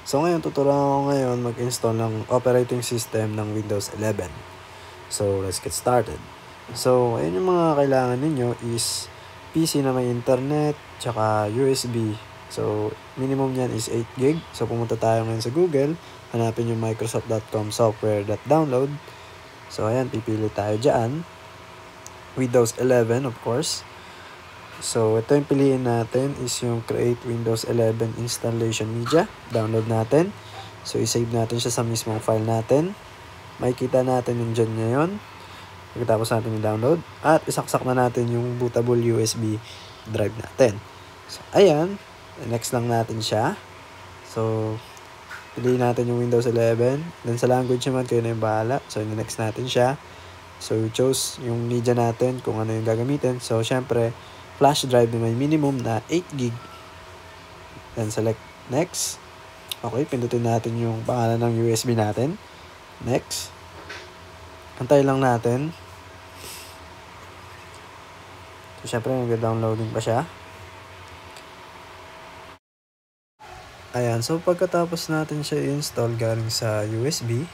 So ngayon, tuturuan ko ngayon mag-install ng operating system ng Windows 11. So let's get started. So ayun, yung mga kailangan ninyo is PC na may internet, tsaka USB. So minimum yan is 8 GB. So pumunta tayo ngayon sa Google, hanapin yung microsoft.com software.download. So ayan, pipili tayo dyan. Windows 11 of course. So, ito yung piliin natin is yung Create Windows 11 Installation Media. Download natin. So, isave natin siya sa mismong file natin. Makikita natin yung dyan ngayon. Pagkatapos natin i-download. At isaksak na natin yung bootable USB drive natin. So, ayan. Next lang natin siya. So, piliin natin yung Windows 11. Then, sa language naman, kayo na yung bahala. So, next natin siya. So, choose yung media natin kung ano yung gagamitin. So, syempre, flash drive na may minimum na 8 GB. Then select next. Okay, pindutin natin yung pangalan ng USB natin. Next. Antay lang natin. So, syempre, nag-downloading pa siya. Ayan, so pagkatapos natin siya i-install galing sa USB,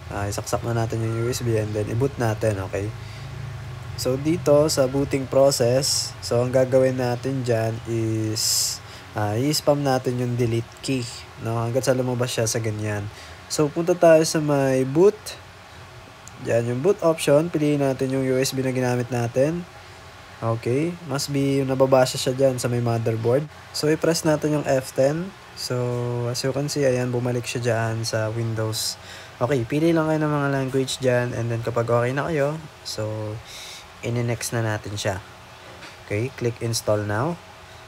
isaksak na natin yung USB and then i-boot natin, okay? So, dito sa booting process, so ang gagawin natin dyan is i-spam natin yung delete key, no? Hanggat sa lumabas siya sa ganyan. So, punta tayo sa may boot. Diyan yung boot option. Piliin natin yung USB na ginamit natin. Okay. Must be yung nababasa siya dyan sa may motherboard. So, i-press natin yung F10. So, as you can see, ayan, bumalik siya dyan sa Windows. Okay, pili lang kayo ng mga language dyan. And then, kapag okay na kayo, so, ini-next na natin siya. Okay, click install now.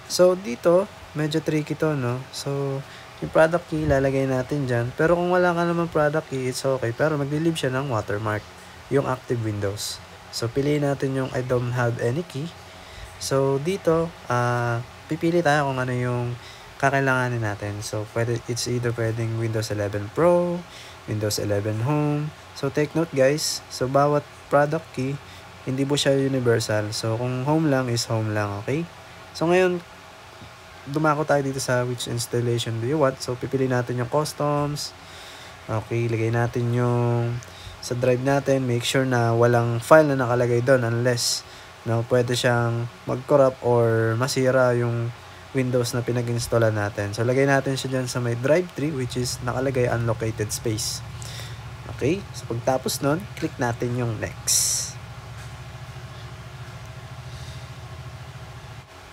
So, dito, medyo tricky to, no? So, yung product key, lalagay natin dyan. Pero kung wala ka naman product key, it's okay. Pero magli-leave siya ng watermark, yung active Windows. So, piliin natin yung I don't have any key. So, dito, pipili tayo kung ano yung kakailanganin natin. So, it's either pwedeng Windows 11 Pro, Windows 11 Home. So, take note guys. So, bawat product key, hindi po siya universal. So, kung home lang is home lang, okay? So, ngayon, dumako tayo dito sa which installation do you want. So, pipili natin yung customs. Okay, lagay natin yung sa drive natin. Make sure na walang file na nakalagay doon unless no, pwede siyang mag-corrupt or masira yung Windows na pinag-installan natin. So, lagay natin siya dyan sa may drive tree which is nakalagay unlocated space. Okay, so pagtapos nun, click natin yung next.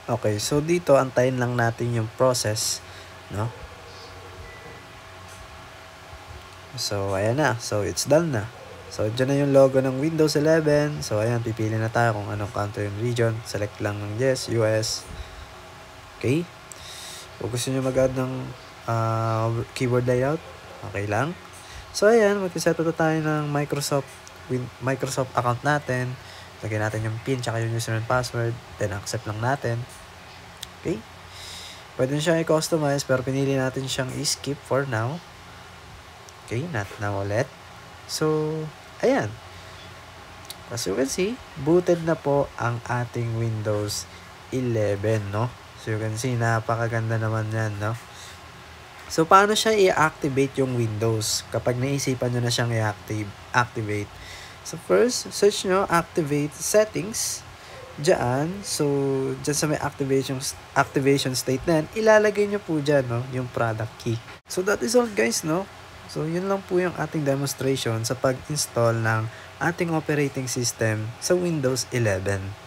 Okay, so dito antayin lang natin yung process, no? So, ayan na. So, it's done na. So, dyan na yung logo ng Windows 11. So, ayan, pipili na tayo kung anong country and region. Select lang ng yes, US. Okay. Kung gusto nyo mag-add ng keyboard layout, okay lang. So, ayan, mag-set na tayo ng Microsoft account natin. Lagyan natin yung PIN tsaka yung username and password. Then, accept lang natin. Okay. Pwede nyo siyang i-customize pero pinili natin siyang i-skip for now. Okay, not now ulit. So, ayan. As you can see, booted na po ang ating Windows 11, no? So, you can see, napakaganda naman yan, no? So, paano siya i-activate yung Windows kapag naisipan nyo na siyang i-activate? So, first, search nyo, activate settings. Diyan. So, diyan sa may activation state na yan, ilalagay nyo po dyan, no? Yung product key. So, that is all, guys, no? So, yun lang po yung ating demonstration sa pag-install ng ating operating system sa Windows 11.